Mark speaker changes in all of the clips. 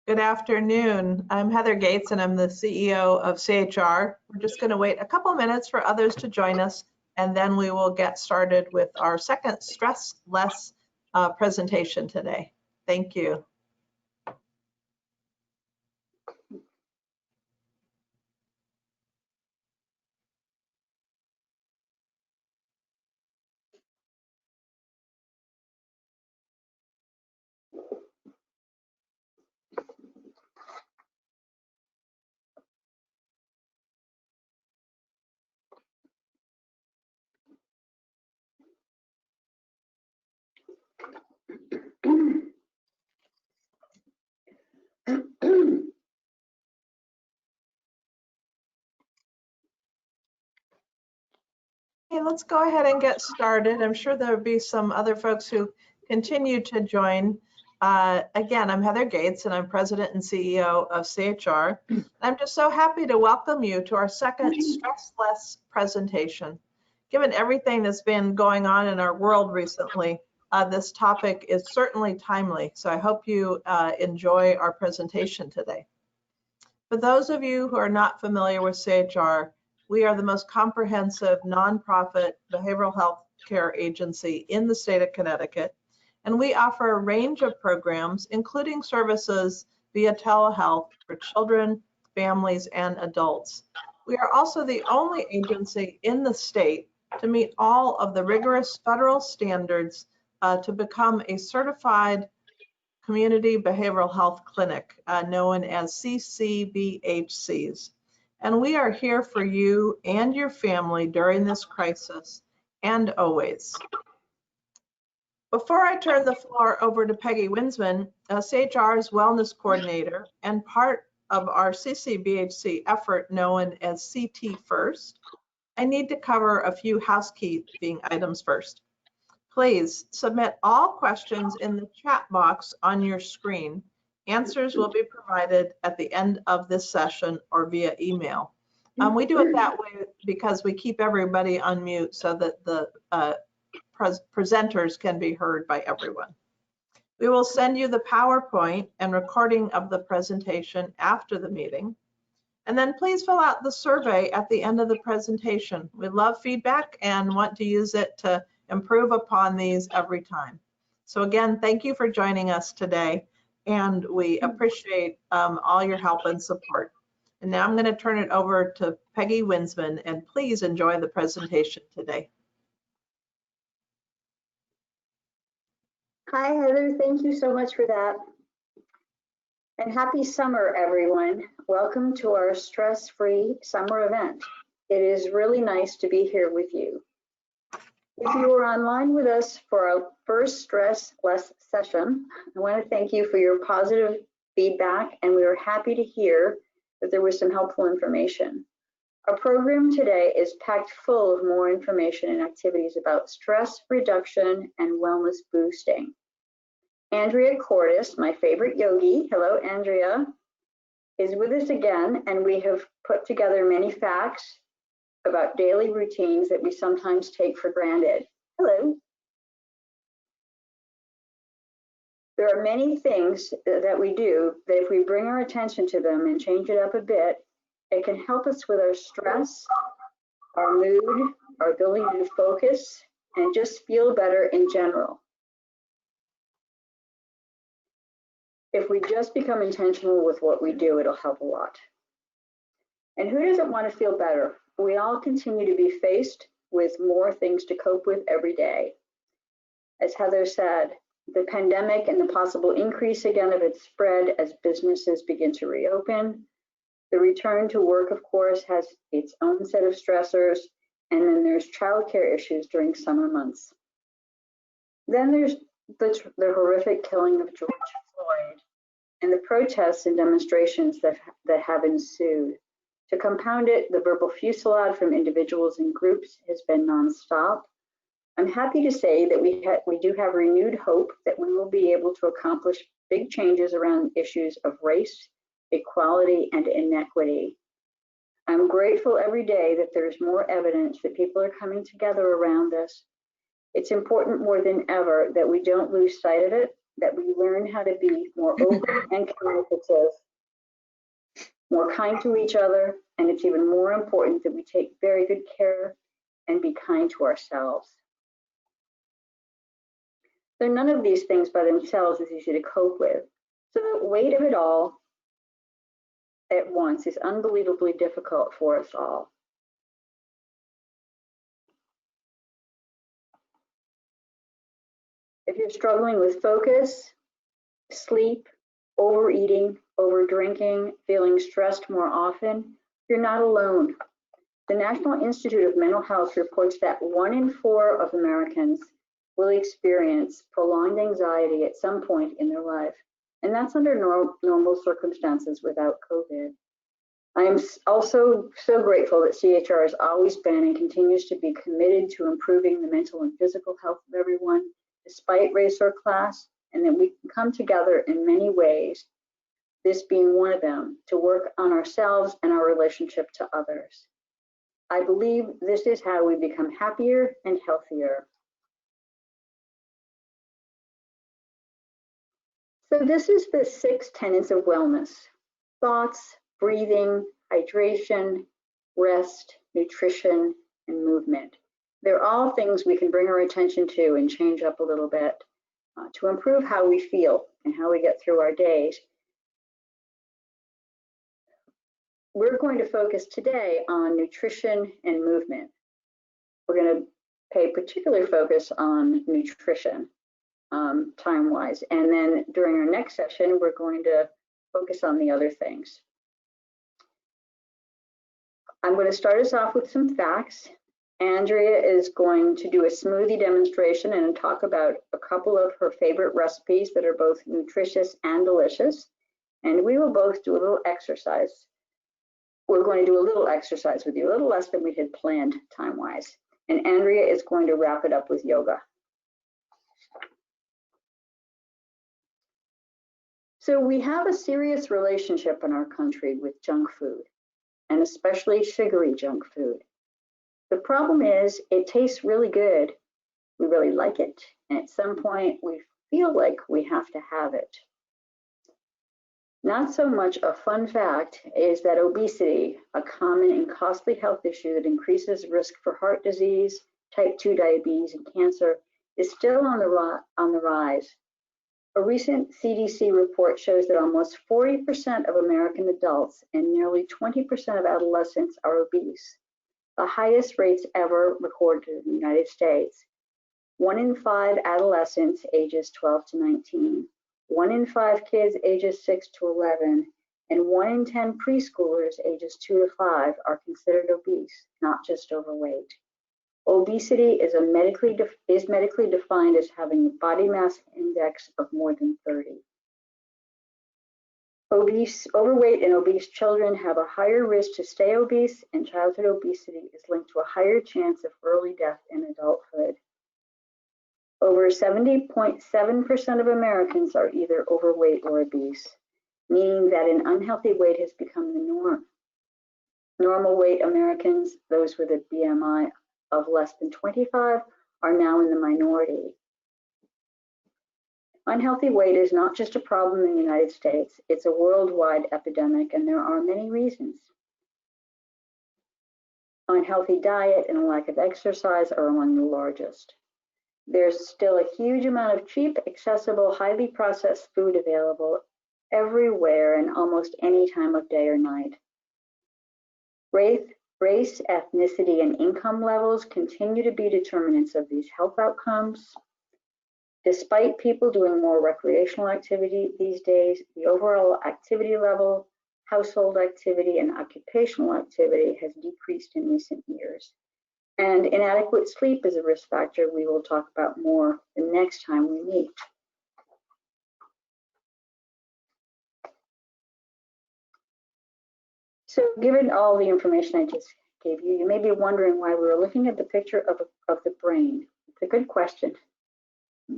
Speaker 1: Good afternoon. I'm Heather Gates and I'm the CEO of CHR. We're just going to wait a couple minutes for others to join us and then we will get started with our second Stress Less presentation today. Thank you. Okay, let's go ahead and get started. I'm sure there'll be some other folks who continue to join. Again, I'm Heather Gates and I'm President and CEO of CHR. I'm just so happy to welcome you to our second Stress Less presentation. Given everything that's been going on in our world recently, this topic is certainly timely. So I hope you enjoy our presentation today. For those of you who are not familiar with CHR, we are the most comprehensive nonprofit behavioral health care agency in the state of Connecticut, and we offer a range of programs, including services via telehealth for children, families, and adults. We are also the only agency in the state to meet all of the rigorous federal standards to become a certified community behavioral health clinic, known as CCBHCs. And we are here for you and your family during this crisis and always. Before I turn the floor over to Peggy Winsman, CHR's wellness coordinator and part of our CCBHC effort known as CT First, I need to cover a few housekeeping items first. Please submit all questions in the chat box on your screen. Answers will be provided at the end of this session or via email. We do it that way because we keep everybody on mute so that the presenters can be heard by everyone. We will send you the PowerPoint and recording of the presentation after the meeting. And then please fill out the survey at the end of the presentation. We love feedback and want to use it to improve upon these every time. So again, thank you for joining us today. And we appreciate all your help and support. And now I'm going to turn it over to Peggy Winsman, and please enjoy the presentation today.
Speaker 2: Hi, Heather. Thank you so much for that. And happy summer, everyone. Welcome to our stress-free summer event. It is really nice to be here with you. If you were online with us for our first Stress Less session, I want to thank you for your positive feedback, and we were happy to hear that there was some helpful information. Our program today is packed full of more information and activities about stress reduction and wellness boosting. Andrea Cordis, my favorite yogi, hello Andrea, is with us again, and we have put together many facts about daily routines that we sometimes take for granted. Hello. There are many things that we do that if we bring our attention to them and change it up a bit, it can help us with our stress, our mood, our ability to focus, and just feel better in general. If we just become intentional with what we do, it'll help a lot. And who doesn't want to feel better? We all continue to be faced with more things to cope with every day. As Heather said, the pandemic and the possible increase again of its spread as businesses begin to reopen. The return to work, of course, has its own set of stressors, and then there's childcare issues during summer months. Then there's the horrific killing of George Floyd and the protests and demonstrations that have ensued. To compound it, the verbal fusillade from individuals and groups has been nonstop. I'm happy to say that we do have renewed hope that we will be able to accomplish big changes around issues of race, equality, and inequity. I'm grateful every day that there's more evidence that people are coming together around this. It's important more than ever that we don't lose sight of it, that we learn how to be more open and communicative, more kind to each other, and it's even more important that we take very good care and be kind to ourselves. So none of these things by themselves is easy to cope with. So the weight of it all at once is unbelievably difficult for us all. If you're struggling with focus, sleep, overeating, overdrinking, feeling stressed more often, you're not alone. The National Institute of Mental Health reports that 1 in 4 of Americans will experience prolonged anxiety at some point in their life. And that's under normal circumstances without COVID. I am also so grateful that CHR has always been and continues to be committed to improving the mental and physical health of everyone, despite race or class, and that we can come together in many ways, this being one of them, to work on ourselves and our relationship to others. I believe this is how we become happier and healthier. So this is the 6 tenets of wellness: thoughts, breathing, hydration, rest, nutrition, and movement. They're all things we can bring our attention to and change up a little bit to improve how we feel and how we get through our days. We're going to focus today on nutrition and movement. We're going to pay particular focus on nutrition time-wise, and then during our next session, we're going to focus on the other things. I'm going to start us off with some facts. Andrea is going to do a smoothie demonstration and talk about a couple of her favorite recipes that are both nutritious and delicious. And we will both do a little exercise. We're going to do a little exercise with you, a little less than we had planned time-wise. And Andrea is going to wrap it up with yoga. So we have a serious relationship in our country with junk food, and especially sugary junk food. The problem is it tastes really good. We really like it. And at some point we feel like we have to have it. Not so much a fun fact is that obesity, a common and costly health issue that increases risk for heart disease, type 2 diabetes, and cancer, is still on the rise. A recent CDC report shows that almost 40% of American adults and nearly 20% of adolescents are obese, the highest rates ever recorded in the United States. 1 in 5 adolescents ages 12 to 19, 1 in 5 kids ages 6 to 11, and 1 in 10 preschoolers ages 2 to 5 are considered obese, not just overweight. Obesity is medically defined as having a body mass index of more than 30. Overweight and obese children have a higher risk to stay obese, and childhood obesity is linked to a higher chance of early death in adulthood. Over 70.7% of Americans are either overweight or obese, meaning that an unhealthy weight has become the norm. Normal weight Americans, those with a BMI of less than 25, are now in the minority. Unhealthy weight is not just a problem in the United States, it's a worldwide epidemic, and there are many reasons. Unhealthy diet and a lack of exercise are among the largest. There's still a huge amount of cheap, accessible, highly processed food available everywhere and almost any time of day or night. Race, ethnicity, and income levels continue to be determinants of these health outcomes. Despite people doing more recreational activity these days, the overall activity level, household activity, and occupational activity has decreased in recent years. And inadequate sleep is a risk factor we will talk about more the next time we meet. So given all the information I just gave you, you may be wondering why we were looking at the picture of the brain. It's a good question.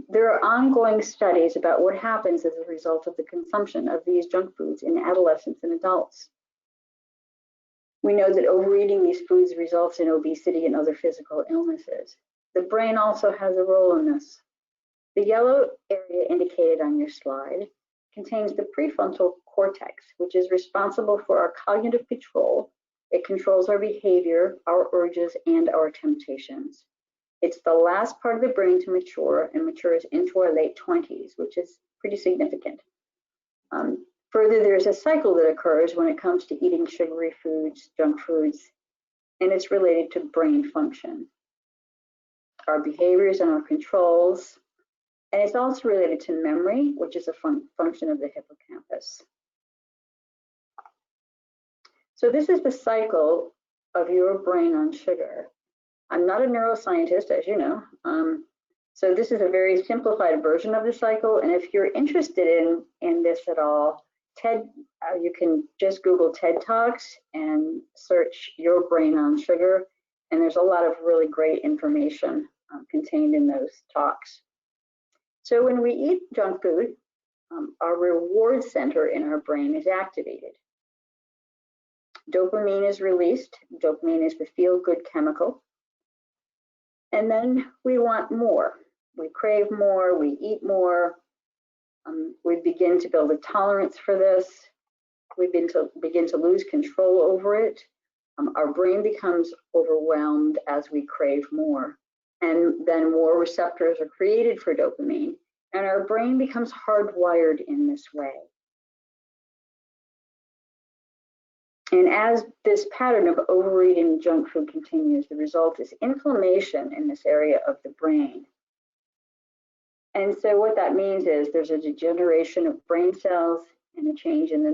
Speaker 2: There are ongoing studies about what happens as a result of the consumption of these junk foods in adolescents and adults. We know that overeating these foods results in obesity and other physical illnesses. The brain also has a role in this. The yellow area indicated on your slide contains the prefrontal cortex, which is responsible for our cognitive control. It controls our behavior, our urges, and our temptations. It's the last part of the brain to mature and matures into our late 20s, which is pretty significant. Further, there's a cycle that occurs when it comes to eating sugary foods, junk foods, and it's related to brain function, our behaviors and our controls. And it's also related to memory, which is a function of the hippocampus. So this is the cycle of your brain on sugar. I'm not a neuroscientist, as you know. So this is a very simplified version of the cycle. And if you're interested in this at all, you can just Google TED Talks and search your brain on sugar. And there's a lot of really great information contained in those talks. So when we eat junk food, our reward center in our brain is activated. Dopamine is released. Dopamine is the feel-good chemical. And then we want more. We crave more, we eat more. We begin to build a tolerance for this. We begin to lose control over it. Our brain becomes overwhelmed as we crave more. And then more receptors are created for dopamine, and our brain becomes hardwired in this way. And as this pattern of overeating junk food continues, the result is inflammation in this area of the brain. And so what that means is there's a degeneration of brain cells and a change in the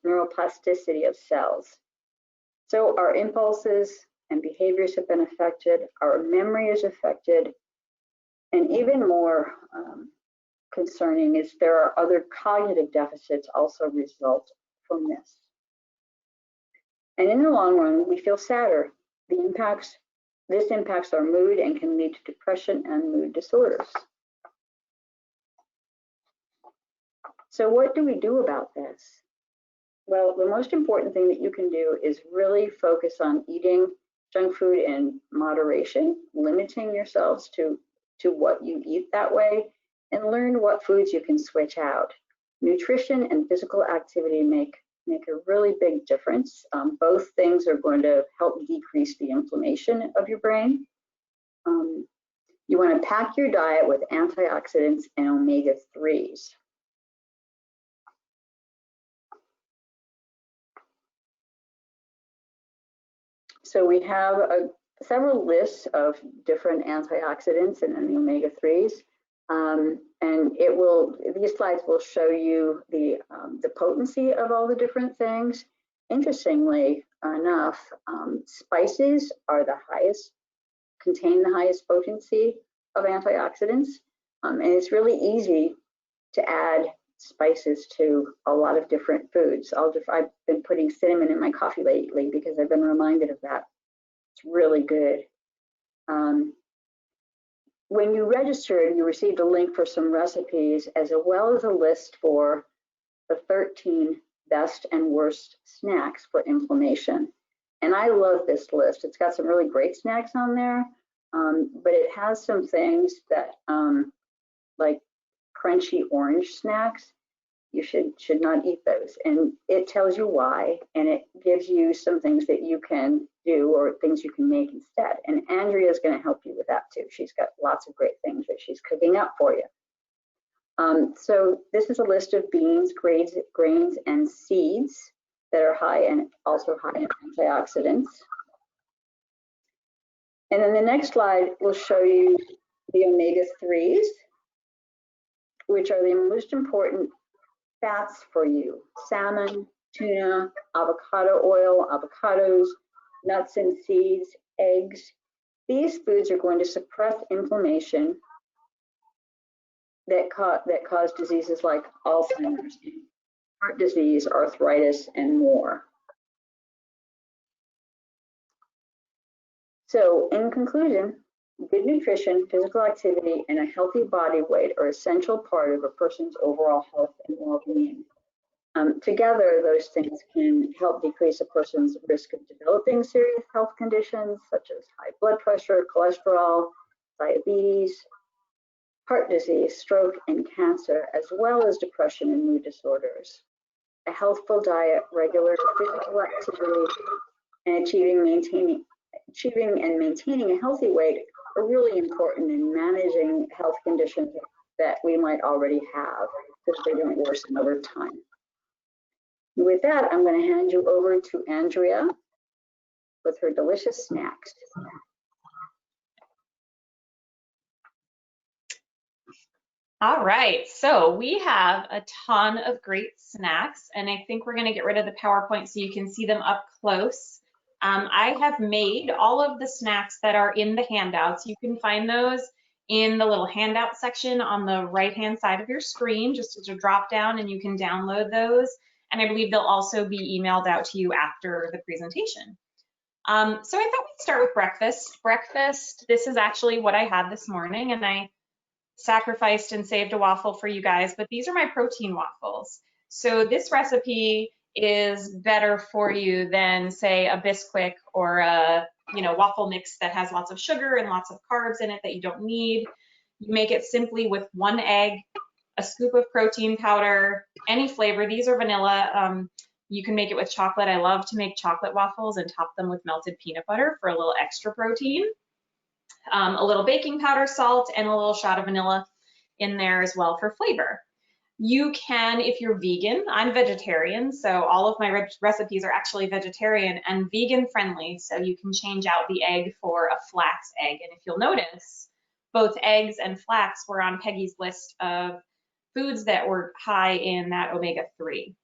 Speaker 2: neuroplasticity of cells. So our impulses and behaviors have been affected, our memory is affected, and even more concerning is there are other cognitive deficits also result from this. And in the long run, we feel sadder. This impacts our mood and can lead to depression and mood disorders. So what do we do about this? Well, the most important thing that you can do is really focus on eating junk food in moderation, limiting yourselves to what you eat that way, and learn what foods you can switch out. Nutrition and physical activity make a really big difference. Both things are going to help decrease the inflammation of your brain. You want to pack your diet with antioxidants and omega-3s. So we have several lists of different antioxidants and the omega-3s. And these slides will show you the potency of all the different things. Interestingly enough, spices are contain the highest potency of antioxidants. And it's really easy to add spices to a lot of different foods. I've been putting cinnamon in my coffee lately because I've been reminded of that. It's really good. When you registered, you received a link for some recipes as well as a list for the 13 best and worst snacks for inflammation. And I love this list. It's got some really great snacks on there, but it has some things that, like crunchy orange snacks, you should not eat those. And it tells you why, and it gives you some things that you can do or things you can make instead. And Andrea is going to help you with that too. She's got lots of great things that she's cooking up for you. So this is a list of beans, grains, and seeds that are high and also high in antioxidants. And then the next slide will show you the omega-3s, which are the most important fats for you: salmon, tuna, avocado oil, avocados, nuts and seeds, eggs. These foods are going to suppress inflammation that cause diseases like Alzheimer's, heart disease, arthritis, and more. So in conclusion, good nutrition, physical activity, and a healthy body weight are essential part of a person's overall health and well-being. Together, those things can help decrease a person's risk of developing serious health conditions such as high blood pressure, cholesterol, diabetes, heart disease, stroke, and cancer, as well as depression and mood disorders. A healthful diet, regular physical activity, and achieving and maintaining a healthy weight are really important in managing health conditions that we might already have, so they don't worsen over time. With that, I'm going to hand you over to Andrea with her delicious snacks.
Speaker 3: All right, so we have a ton of great snacks, and I think we're going to get rid of the PowerPoint so you can see them up close. I have made all of the snacks that are in the handouts. You can find those in the little handout section on the right-hand side of your screen, just as a drop down, and you can download those. And I believe they'll also be emailed out to you after the presentation. So I thought we'd start with breakfast. Breakfast, this is actually what I had this morning, and I sacrificed and saved a waffle for you guys, but these are my protein waffles. So this recipe is better for you than, say, a Bisquick or a waffle mix that has lots of sugar and lots of carbs in it that you don't need. You make it simply with 1 egg, a scoop of protein powder, any flavor. These are vanilla. You can make it with chocolate. I love to make chocolate waffles and top them with melted peanut butter for a little extra protein. A little baking powder, salt, and a little shot of vanilla in there as well for flavor. You can, if you're vegan, I'm vegetarian, so all of my recipes are actually vegetarian and vegan friendly, so you can change out the egg for a flax egg. And if you'll notice, both eggs and flax were on Peggy's list of foods that were high in that omega-3.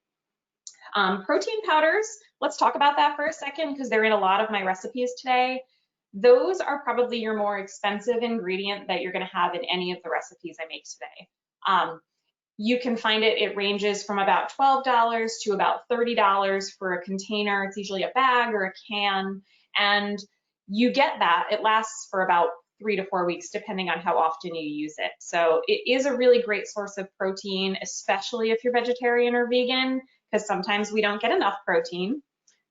Speaker 3: Protein powders, let's talk about that for a second because they're in a lot of my recipes today. Those are probably your more expensive ingredient that you're going to have in any of the recipes I make today. You can find it ranges from about $12 to about $30 for a container. It's usually a bag or a can, and you get that. It lasts for about 3 to 4 weeks, depending on how often you use it. So it is a really great source of protein, especially if you're vegetarian or vegan, because sometimes we don't get enough protein.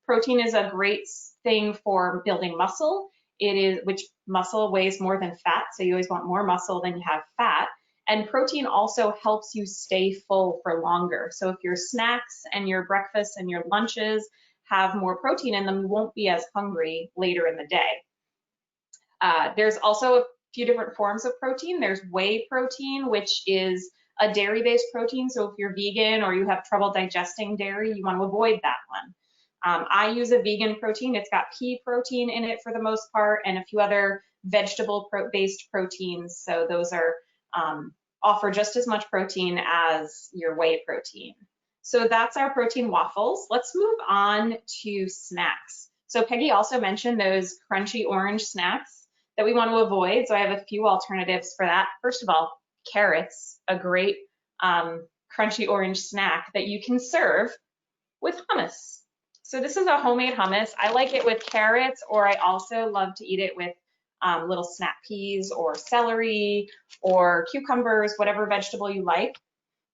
Speaker 3: Protein is a great thing for building muscle. Which muscle weighs more than fat, so you always want more muscle than you have fat. And protein also helps you stay full for longer. So if your snacks and your breakfasts and your lunches have more protein in them, you won't be as hungry later in the day. There's also a few different forms of protein. There's whey protein, which is a dairy-based protein. So if you're vegan or you have trouble digesting dairy, you want to avoid that one. I use a vegan protein. It's got pea protein in it for the most part and a few other vegetable-based proteins. So those are offer just as much protein as your whey protein. So that's our protein waffles. Let's move on to snacks. So Peggy also mentioned those crunchy orange snacks that we want to avoid. So I have a few alternatives for that. First of all, carrots, a great crunchy orange snack that you can serve with hummus. So this is a homemade hummus. I like it with carrots, or I also love to eat it with little snap peas or celery or cucumbers, whatever vegetable you like.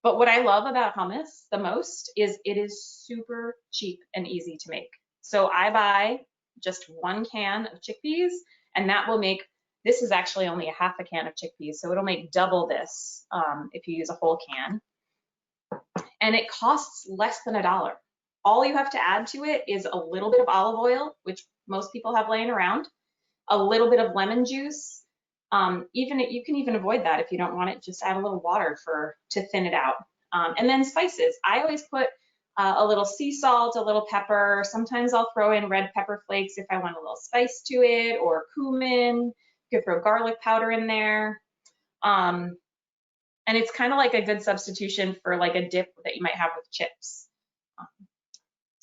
Speaker 3: But what I love about hummus the most is it is super cheap and easy to make. So I buy just 1 can of chickpeas, and that will make, this is actually only a half a can of chickpeas, so it'll make double this if you use a whole can. And it costs less than $1. All you have to add to it is a little bit of olive oil, which most people have laying around, a little bit of lemon juice. You can even avoid that if you don't want it. Just add a little water to thin it out. And then spices. I always put a little sea salt, a little pepper. Sometimes I'll throw in red pepper flakes if I want a little spice to it, or cumin. You could throw garlic powder in there. And it's kind of like a good substitution for like a dip that you might have with chips.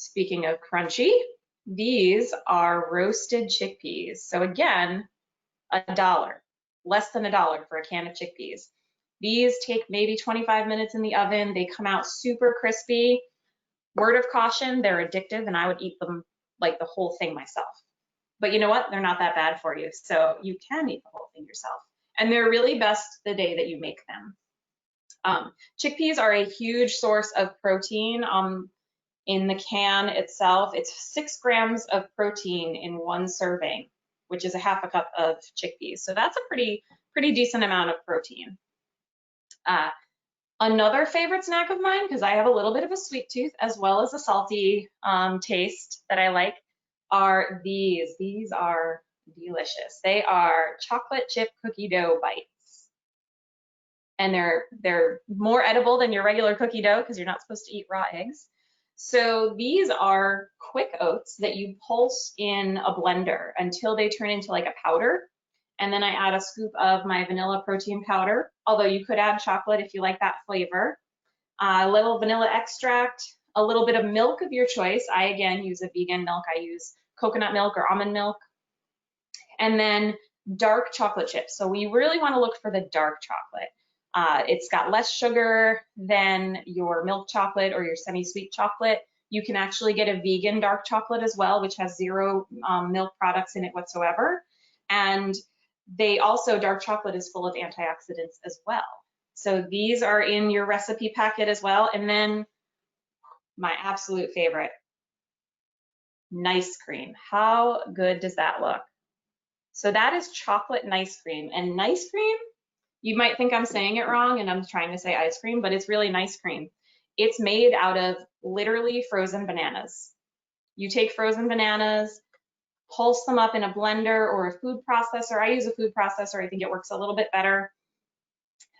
Speaker 3: Speaking of crunchy, these are roasted chickpeas. So again, $1, less than $1 for a can of chickpeas. These take maybe 25 minutes in the oven. They come out super crispy. Word of caution, they're addictive, and I would eat them like the whole thing myself. But you know what? They're not that bad for you, so you can eat the whole thing yourself. And they're really best the day that you make them. Chickpeas are a huge source of protein. In the can itself, it's 6 grams of protein in 1 serving, which is a half a cup of chickpeas. So that's a pretty decent amount of protein. Another favorite snack of mine, because I have a little bit of a sweet tooth as well as a salty taste that I like, are these. These are delicious. They are chocolate chip cookie dough bites. And they're more edible than your regular cookie dough because you're not supposed to eat raw eggs. So these are quick oats that you pulse in a blender until they turn into like a powder. And then I add a scoop of my vanilla protein powder, although you could add chocolate if you like that flavor. A little vanilla extract, a little bit of milk of your choice. I, again, use a vegan milk. I use coconut milk or almond milk. And then dark chocolate chips. So we really want to look for the dark chocolate. It's got less sugar than your milk chocolate or your semi-sweet chocolate. You can actually get a vegan dark chocolate as well, which has zero milk products in it whatsoever. And they also, dark chocolate is full of antioxidants as well. So these are in your recipe packet as well. And then my absolute favorite, nice cream. How good does that look? So that is chocolate nice cream. And nice cream, you might think I'm saying it wrong and I'm trying to say ice cream, but it's really nice cream. It's made out of literally frozen bananas. You take frozen bananas, pulse them up in a blender or a food processor. I use a food processor. I think it works a little bit better.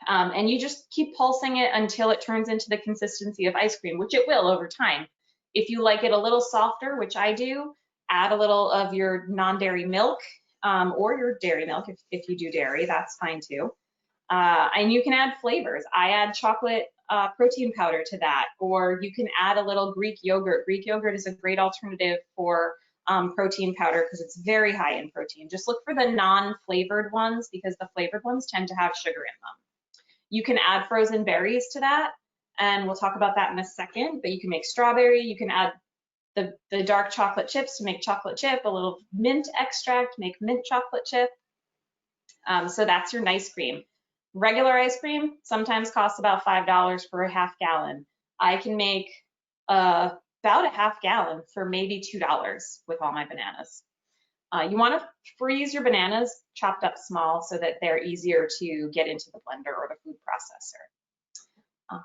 Speaker 3: And you just keep pulsing it until it turns into the consistency of ice cream, which it will over time. If you like it a little softer, which I do, add a little of your non-dairy milk or your dairy milk. If you do dairy, that's fine too. And you can add flavors. I add chocolate protein powder to that, or you can add a little Greek yogurt. Greek yogurt is a great alternative for protein powder because it's very high in protein. Just look for the non-flavored ones because the flavored ones tend to have sugar in them. You can add frozen berries to that, and we'll talk about that in a second, but you can make strawberry. You can add the dark chocolate chips to make chocolate chip, a little mint extract, make mint chocolate chip. So that's your nice cream. Regular ice cream sometimes costs about $5 for a half gallon. I can make about a half gallon for maybe $2 with all my bananas. You want to freeze your bananas chopped up small so that they're easier to get into the blender or the food processor.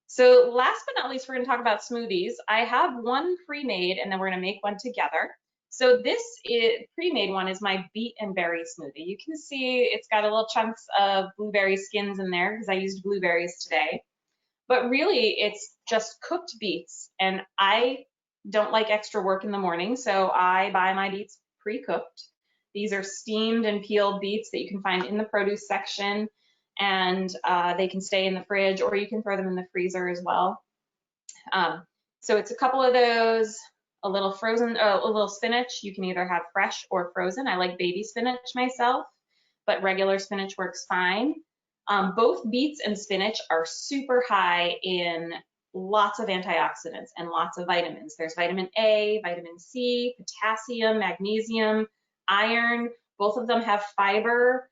Speaker 3: So last but not least, we're going to talk about smoothies. I have one pre-made and then we're going to make one together. So this pre-made one is my beet and berry smoothie. You can see it's got a little chunks of blueberry skins in there because I used blueberries today. But really, it's just cooked beets. And I don't like extra work in the morning, so I buy my beets pre-cooked. These are steamed and peeled beets that you can find in the produce section, and they can stay in the fridge or you can throw them in the freezer as well. So it's a couple of those, a little frozen, a little spinach. You can either have fresh or frozen. I like baby spinach myself, but regular spinach works fine. Both beets and spinach are super high in lots of antioxidants and lots of vitamins. There's vitamin A, vitamin C, potassium, magnesium, iron. Both of them have fiber,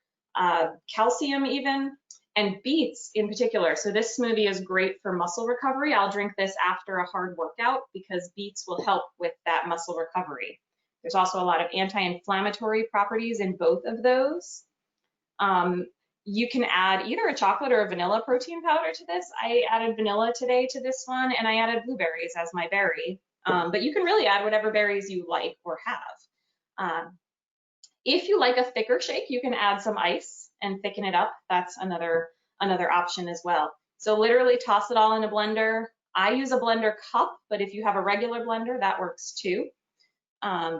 Speaker 3: calcium even, and beets in particular. So this smoothie is great for muscle recovery. I'll drink this after a hard workout because beets will help with that muscle recovery. There's also a lot of anti-inflammatory properties in both of those. You can add either a chocolate or a vanilla protein powder to this. I added vanilla today to this one, and I added blueberries as my berry. But you can really add whatever berries you like or have. If you like a thicker shake, you can add some ice and thicken it up. That's another option as well. So literally toss it all in a blender. I use a blender cup, but if you have a regular blender, that works too.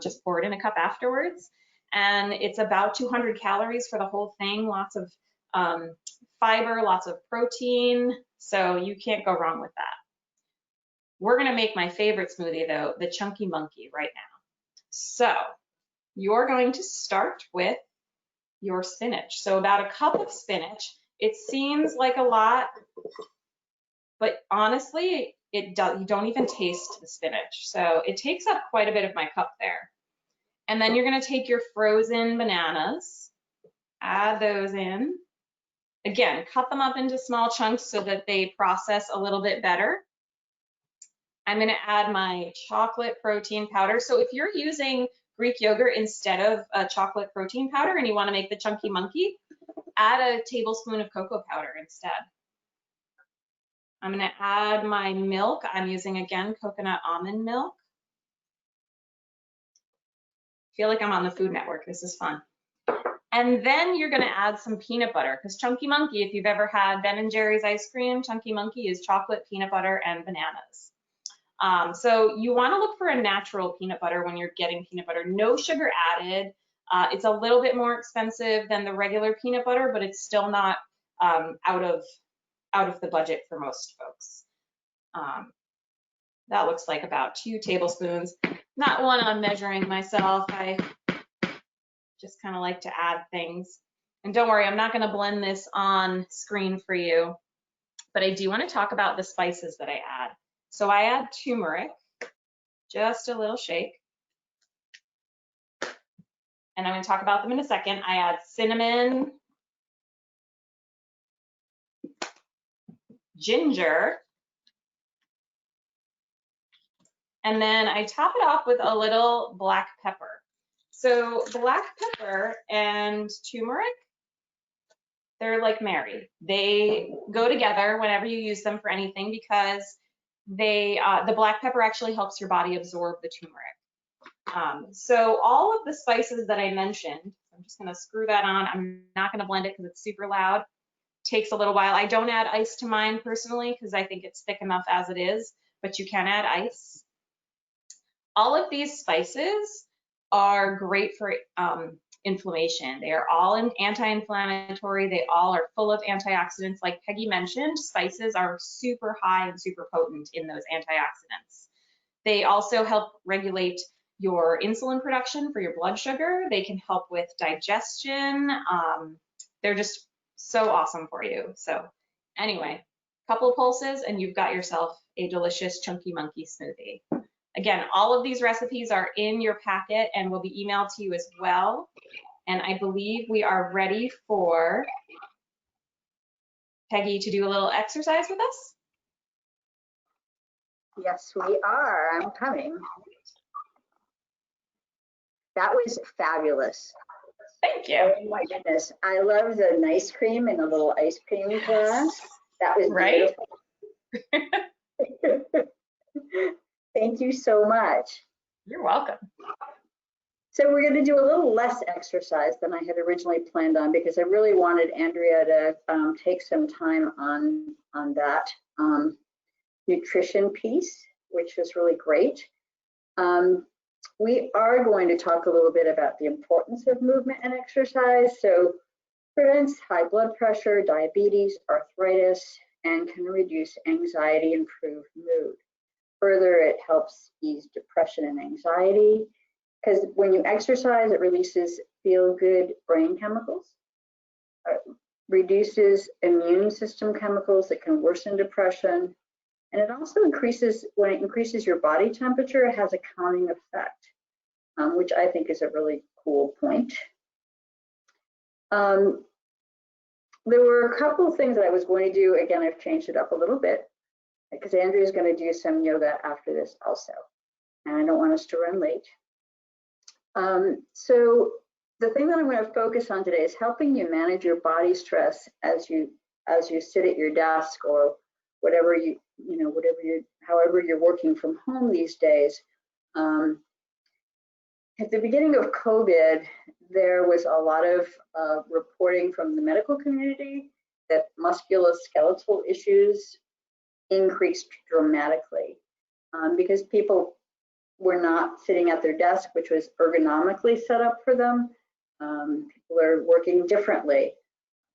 Speaker 3: Just pour it in a cup afterwards. And it's about 200 calories for the whole thing. Lots of fiber, lots of protein. So you can't go wrong with that. We're gonna make my favorite smoothie though, the Chunky Monkey right now. So you're going to start with your spinach. So about a cup of spinach. It seems like a lot, but honestly, you don't even taste the spinach. So it takes up quite a bit of my cup there. And then you're gonna take your frozen bananas, add those in. Again, cut them up into small chunks so that they process a little bit better. I'm gonna add my chocolate protein powder. So if you're using Greek yogurt instead of a chocolate protein powder and you wanna make the Chunky Monkey, add a tablespoon of cocoa powder instead. I'm gonna add my milk. I'm using, again, coconut almond milk. Feel like I'm on the Food Network. This is fun. And then you're gonna add some peanut butter, because Chunky Monkey, if you've ever had Ben & Jerry's ice cream, Chunky Monkey is chocolate, peanut butter, and bananas. So you wanna look for a natural peanut butter when you're getting peanut butter. No sugar added. It's a little bit more expensive than the regular peanut butter, but it's still not out of the budget for most folks. That looks like about 2 tablespoons. Not one I'm measuring myself. I just kind of like to add things. And don't worry, I'm not going to blend this on screen for you, but I do want to talk about the spices that I add. So I add turmeric, just a little shake. And I'm going to talk about them in a second. I add cinnamon, ginger, and then I top it off with a little black pepper. So black pepper and turmeric, they're like married. They go together whenever you use them for anything, because they the black pepper actually helps your body absorb the turmeric. So all of the spices that I mentioned, I'm just gonna screw that on. I'm not gonna blend it because it's super loud. Takes a little while. I don't add ice to mine personally because I think it's thick enough as it is, but you can add ice. All of these spices are great for inflammation. They are all anti-inflammatory. They all are full of antioxidants. Like Peggy mentioned, spices are super high and super potent in those antioxidants. They also help regulate your insulin production for your blood sugar. They can help with digestion. They're just so awesome for you. So anyway, couple of pulses and you've got yourself a delicious Chunky Monkey smoothie. Again, all of these recipes are in your packet and will be emailed to you as well. And I believe we are ready for Peggy to do a little exercise with us.
Speaker 2: Yes, we are. I'm coming. That was fabulous.
Speaker 3: Thank you.
Speaker 2: Oh my goodness. I love the ice cream in the little ice cream glass. That was
Speaker 3: right.
Speaker 2: Beautiful. Thank you so much.
Speaker 3: You're welcome.
Speaker 2: So we're going to do a little less exercise than I had originally planned on, because I really wanted Andrea to take some time on that nutrition piece, which was really great. We are going to talk a little bit about the importance of movement and exercise. So prevents high blood pressure, diabetes, arthritis, and can reduce anxiety, improve mood. Further, it helps ease depression and anxiety, because when you exercise, it releases feel-good brain chemicals, reduces immune system chemicals that can worsen depression, and it also increases, when it increases your body temperature, it has a calming effect, which I think is a really cool point. There were a couple of things that I was going to do. Again, I've changed it up a little bit, because Andrea is going to do some yoga after this also, and I don't want us to run late. So the thing that I'm going to focus on today is helping you manage your body stress as you sit at your desk, or whatever however you're working from home these days. At the beginning of COVID, there was a lot of reporting from the medical community that musculoskeletal issues increased dramatically because people were not sitting at their desk, which was ergonomically set up for them. People are working differently.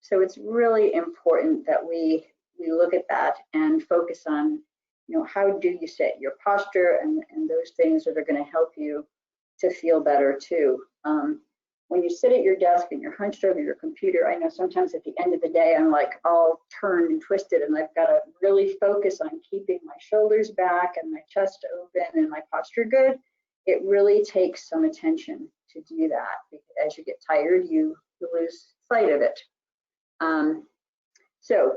Speaker 2: So it's really important that we look at that and focus on, how do you sit, your posture, and those things that are going to help you to feel better too. When you sit at your desk and you're hunched over your computer, I know sometimes at the end of the day, I'm like all turned and twisted, and I've got to really focus on keeping my shoulders back and my chest open and my posture good. It really takes some attention to do that, because as you get tired, you lose sight of it. So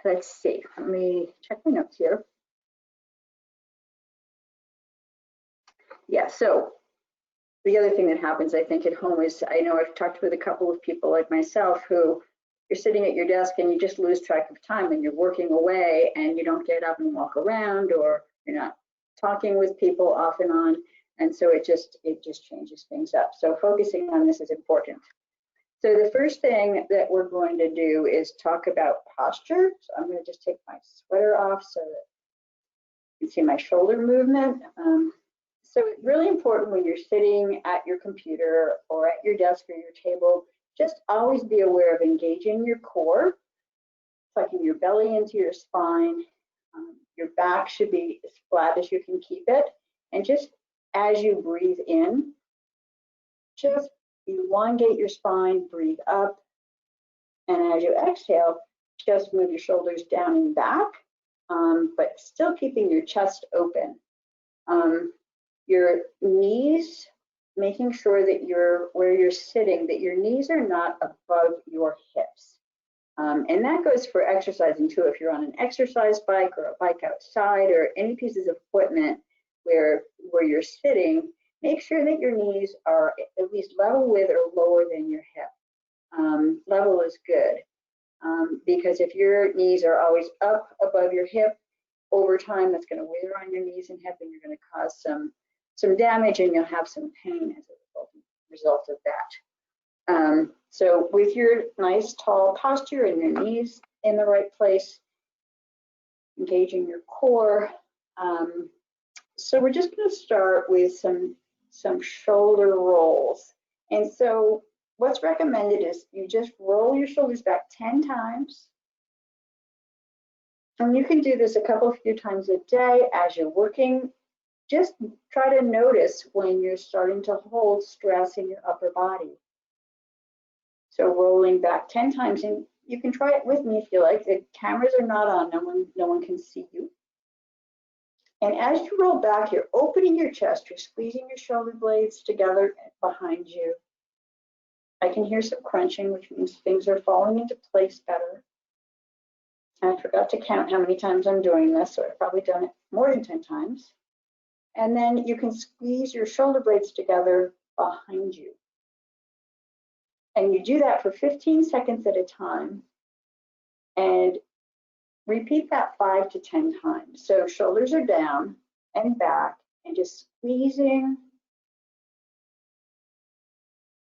Speaker 2: let's see, let me check my notes here. Yeah, so the other thing that happens, I think, at home is, I know I've talked with a couple of people like myself who you're sitting at your desk and you just lose track of time and you're working away and you don't get up and walk around, or you're not talking with people off and on. And so it just changes things up. So focusing on this is important. So the first thing that we're going to do is talk about posture. So I'm going to just take my sweater off so that you can see my shoulder movement. So it's really important when you're sitting at your computer or at your desk or your table, just always be aware of engaging your core, tucking your belly into your spine. Your back should be as flat as you can keep it. And just as you breathe in, just elongate your spine, breathe up. And as you exhale, just move your shoulders down and back, but still keeping your chest open. Your knees, making sure that where you're sitting, that your knees are not above your hips. And that goes for exercising too. If you're on an exercise bike or a bike outside or any pieces of equipment where you're sitting, make sure that your knees are at least level with or lower than your hip. Level is good, because if your knees are always up above your hip, over time that's going to wear on your knees and hip, and you're going to cause some damage, and you'll have some pain as a result of that. So with your nice tall posture and your knees in the right place, engaging your core. So we're just going to start with some shoulder rolls. And so what's recommended is you just roll your shoulders back 10 times. And you can do this a few times a day as you're working. Just try to notice when you're starting to hold stress in your upper body. So rolling back 10 times, and you can try it with me if you like. The cameras are not on, no one can see you. And as you roll back, you're opening your chest, you're squeezing your shoulder blades together behind you. I can hear some crunching, which means things are falling into place better. And I forgot to count how many times I'm doing this, so I've probably done it more than 10 times. And then you can squeeze your shoulder blades together behind you. And you do that for 15 seconds at a time. And repeat that 5 to 10 times. So shoulders are down and back, and just squeezing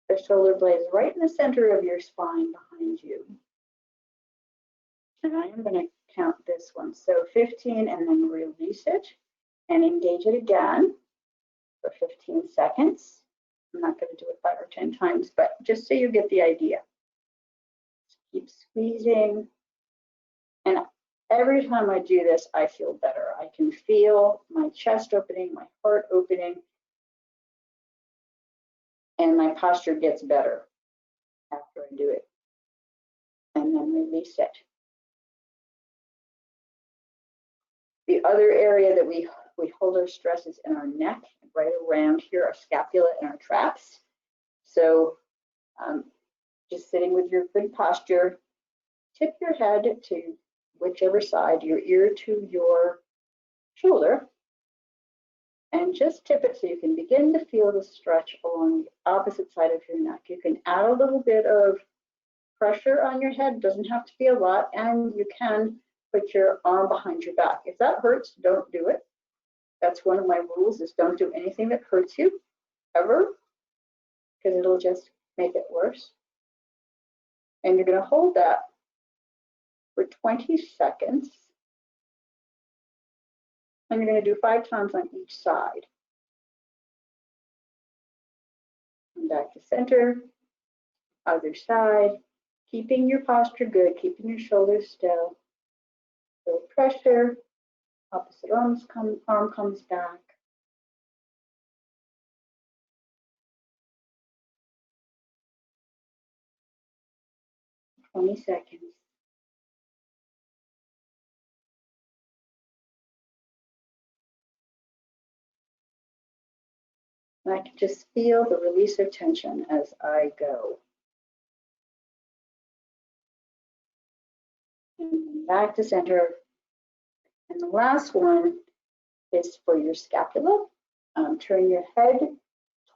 Speaker 2: the shoulder blades right in the center of your spine behind you. And I am going to count this one. So 15, and then release it and engage it again for 15 seconds. I'm not going to do it 5 or 10 times, but just so you get the idea. Keep squeezing. And every time I do this, I feel better. I can feel my chest opening, my heart opening, and my posture gets better after I do it. And then release it. The other area that we hold our stress is in our neck, right around here, our scapula and our traps. So just sitting with your good posture, tip your head to whichever side, your ear to your shoulder, and just tip it so you can begin to feel the stretch along the opposite side of your neck. You can add a little bit of pressure on your head, doesn't have to be a lot, and you can put your arm behind your back. If that hurts, don't do it. That's one of my rules, is don't do anything that hurts you, ever, because it'll just make it worse. And you're going to hold that for 20 seconds. And you're going to do 5 times on each side. And back to center, other side, keeping your posture good, keeping your shoulders still. Feel pressure, opposite arm comes back. "20 seconds. And I can just feel the release of tension as I go. And back to center. And the last one is for your scapula. Turn your head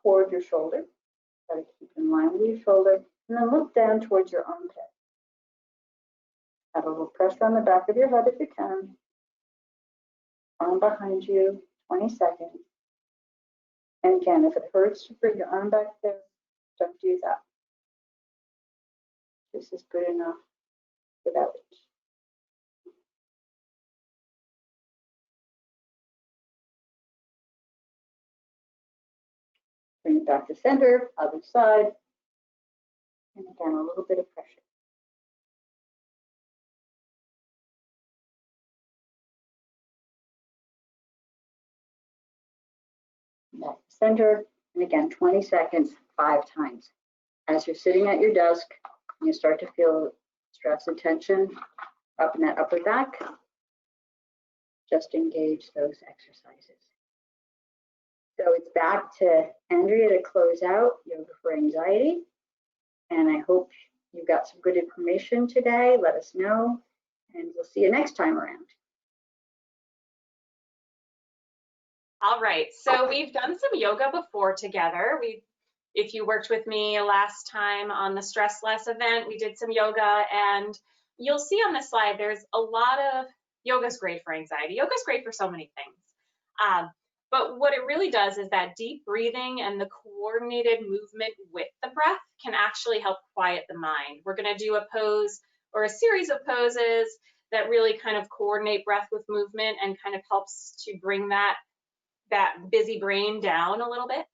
Speaker 2: toward your shoulder. Try to keep in line with your shoulder. And then look down towards your armpit. Have a little pressure on the back of your head if you can. Arm behind you, 20 seconds. And again, if it hurts to bring your arm back there, don't do that. This is good enough without it. Bring it back to center, other side. And again, a little bit of pressure. Back to center, and again, 20 seconds, 5 times. As you're sitting at your desk, and you start to feel stress and tension up in that upper back, just engage those exercises. So it's back to Andrea to close out Yoga for Anxiety. And I hope you got some good information today. Let us know, and we'll see you next time around.
Speaker 3: All right, so we've done some yoga before together. If you worked with me last time on the Stress Less event, we did some yoga, and you'll see on this slide, there's a lot of, yoga's great for anxiety. Yoga's great for so many things. But what it really does is that deep breathing and the coordinated movement with the breath can actually help quiet the mind. We're gonna do a pose or a series of poses that really kind of coordinate breath with movement and kind of helps to bring that busy brain down a little bit.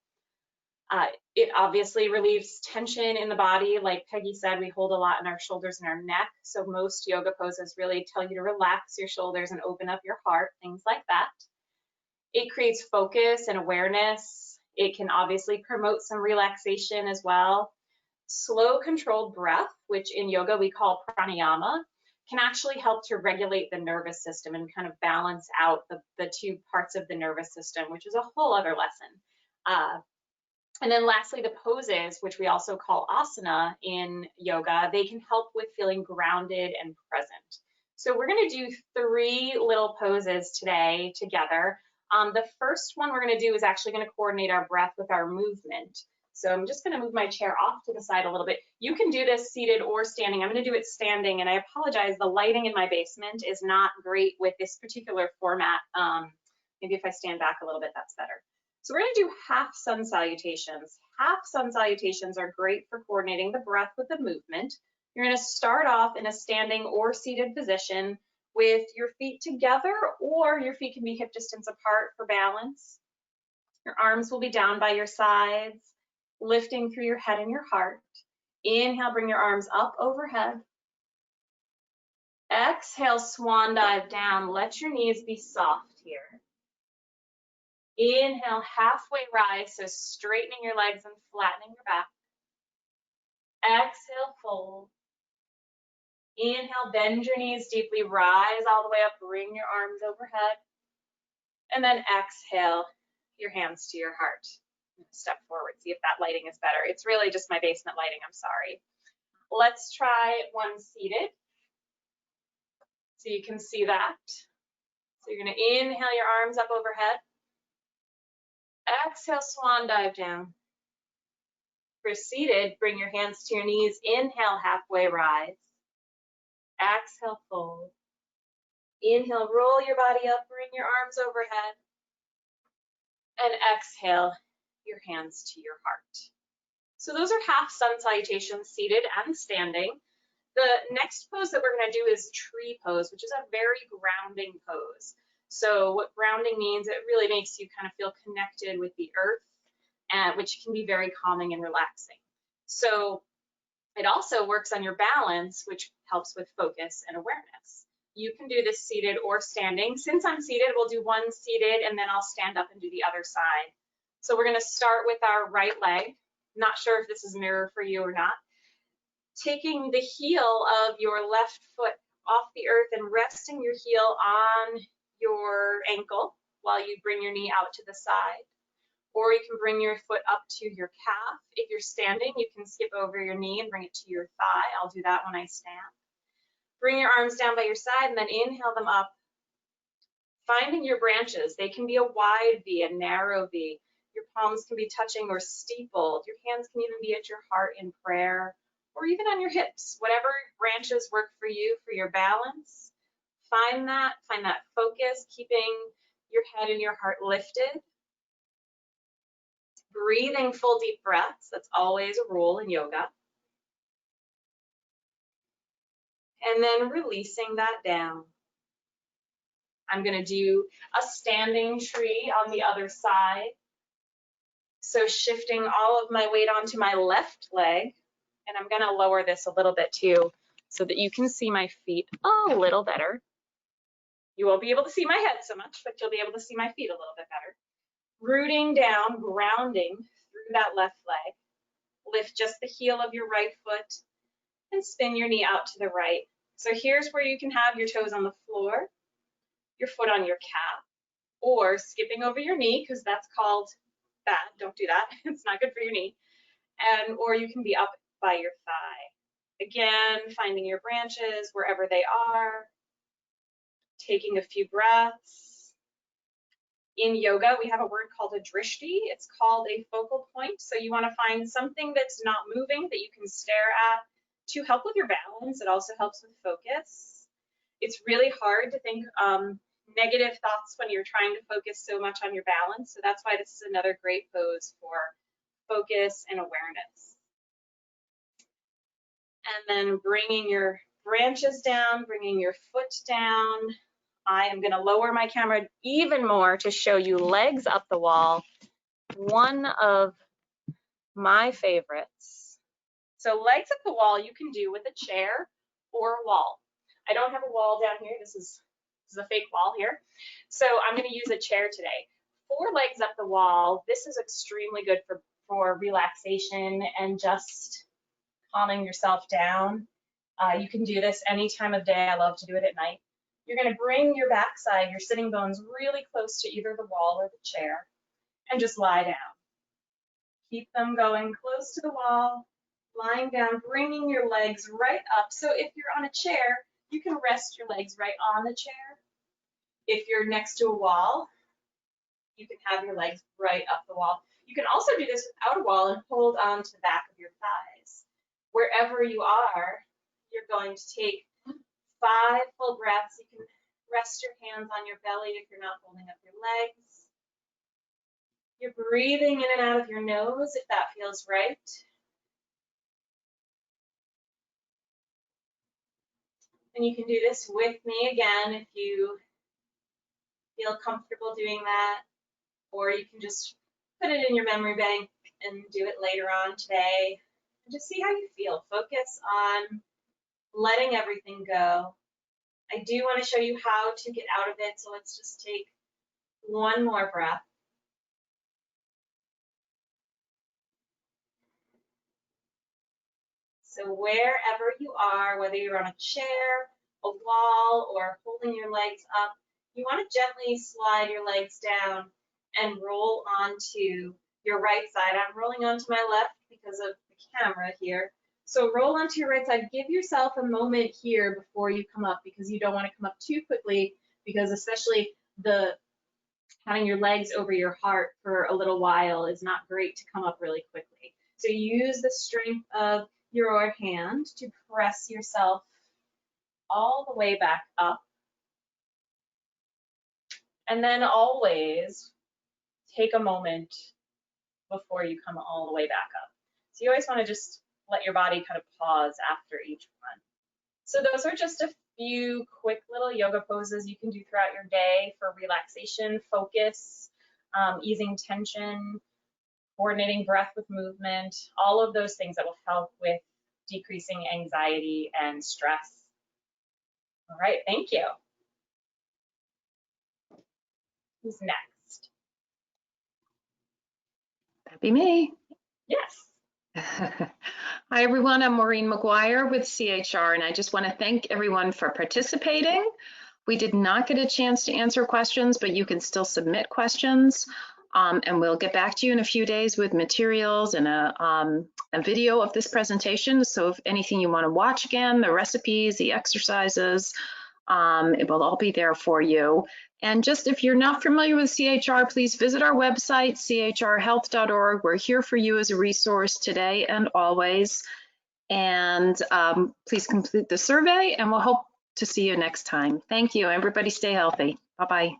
Speaker 3: It obviously relieves tension in the body. Like Peggy said, we hold a lot in our shoulders and our neck. So most yoga poses really tell you to relax your shoulders and open up your heart, things like that. It creates focus and awareness. It can obviously promote some relaxation as well. Slow controlled breath, which in yoga we call pranayama, can actually help to regulate the nervous system and kind of balance out the 2 parts of the nervous system, which is a whole other lesson. And then lastly, the poses, which we also call asana in yoga, they can help with feeling grounded and present. So we're going to do 3 little poses today together. The first one we're going to do is actually going to coordinate our breath with our movement. So I'm just going to move my chair off to the side a little bit. You can do this seated or standing. I'm going to do it standing, and I apologize, the lighting in my basement is not great with this particular format. Maybe if I stand back a little bit, that's better. So we're going to do half sun salutations. Half sun salutations are great for coordinating the breath with the movement. You're going to start off in a standing or seated position with your feet together, or your feet can be hip distance apart for balance. Your arms will be down by your sides, lifting through your head and your heart. Inhale, bring your arms up overhead. Exhale, swan dive down. Let your knees be soft here. Inhale, halfway rise, so straightening your legs and flattening your back. Exhale, fold. Inhale, bend your knees deeply, rise all the way up, bring your arms overhead. And then exhale, your hands to your heart. Step forward, see if that lighting is better. It's really just my basement lighting, I'm sorry. Let's try one seated. So you can see that. So you're gonna inhale your arms up overhead. Exhale, swan dive down. For seated, bring your hands to your knees. Inhale, halfway rise. Exhale, fold. Inhale, roll your body up, bring your arms overhead. And exhale, your hands to your heart. So those are half sun salutations, seated and standing. The next pose that we're going to do is tree pose, which is a very grounding pose. So what grounding means, it really makes you kind of feel connected with the earth, which can be very calming and relaxing. So it also works on your balance, which helps with focus and awareness. You can do this seated or standing. Since I'm seated, we'll do one seated and then I'll stand up and do the other side. So we're going to start with our right leg. Not sure if this is a mirror for you or not. Taking the heel of your left foot off the earth and resting your heel on your ankle while you bring your knee out to the side. Or you can bring your foot up to your calf. If you're standing, you can skip over your knee and bring it to your thigh. I'll do that when I stand. Bring your arms down by your side and then inhale them up. Finding your branches. They can be a wide V, a narrow V. Your palms can be touching or steepled. Your hands can even be at your heart in prayer or even on your hips, whatever branches work for you for your balance. Find that focus, keeping your head and your heart lifted. Breathing full deep breaths, that's always a rule in yoga. And then releasing that down. I'm going to do a standing tree on the other side. So shifting all of my weight onto my left leg, and I'm going to lower this a little bit too so that you can see my feet a little better. You won't be able to see my head so much, but you'll be able to see my feet a little bit better. Rooting down, grounding through that left leg. Lift just the heel of your right foot and spin your knee out to the right. So here's where you can have your toes on the floor, your foot on your calf, or skipping over your knee, because that's called bad. Don't do that. It's not good for your knee. Or you can be up by your thigh. Again, finding your branches wherever they are, taking a few breaths. In yoga, we have a word called a drishti. It's called a focal point. So you want to find something that's not moving that you can stare at to help with your balance. It also helps with focus. It's really hard to think negative thoughts when you're trying to focus so much on your balance. So that's why this is another great pose for focus and awareness. And then bringing your branches down, bringing your foot down. I am going to lower my camera even more to show you legs up the wall. One of my favorites. So legs up the wall you can do with a chair or a wall. I don't have a wall down here. This is a fake wall here. So I'm going to use a chair today. 4 legs up the wall. This is extremely good for relaxation and just calming yourself down. You can do this any time of day. I love to do it at night. You're going to bring your backside, your sitting bones, really close to either the wall or the chair, and just lie down. Keep them going close to the wall, lying down, bringing your legs right up. So if you're on a chair, you can rest your legs right on the chair. If you're next to a wall, you can have your legs right up the wall. You can also do this without a wall and hold on to the back of your thighs. Wherever you are, you're going to take 5 full breaths. You can rest your hands on your belly if you're not holding up your legs. You're breathing in and out of your nose if that feels right. And you can do this with me again if you feel comfortable doing that, or you can just put it in your memory bank and do it later on today. And just see how you feel. Focus on letting everything go. I do want to show you how to get out of it, so let's just take one more breath. So wherever you are, whether you're on a chair, a wall, or holding your legs up, you want to gently slide your legs down and roll onto your right side. I'm rolling onto my left because of the camera here. So roll onto your right side. Give yourself a moment here before you come up, because you don't want to come up too quickly, because especially having your legs over your heart for a little while is not great to come up really quickly. So use the strength of your hand to press yourself all the way back up. And then always take a moment before you come all the way back up. So you always want to just let your body kind of pause after each one. So those are just a few quick little yoga poses you can do throughout your day for relaxation, focus, easing tension, coordinating breath with movement, all of those things that will help with decreasing anxiety and stress. All right, thank you. Who's next?
Speaker 4: That'd be me.
Speaker 3: Yes.
Speaker 4: Hi, everyone. I'm Maureen McGuire with CHR, and I just want to thank everyone for participating. We did not get a chance to answer questions, but you can still submit questions, and we'll get back to you in a few days with materials and a video of this presentation. So if anything you want to watch again, the recipes, the exercises, it will all be there for you. And just if you're not familiar with CHR, please visit our website, chrhealth.org. We're here for you as a resource today and always. And please complete the survey, and we'll hope to see you next time. Thank you. Everybody stay healthy. Bye-bye.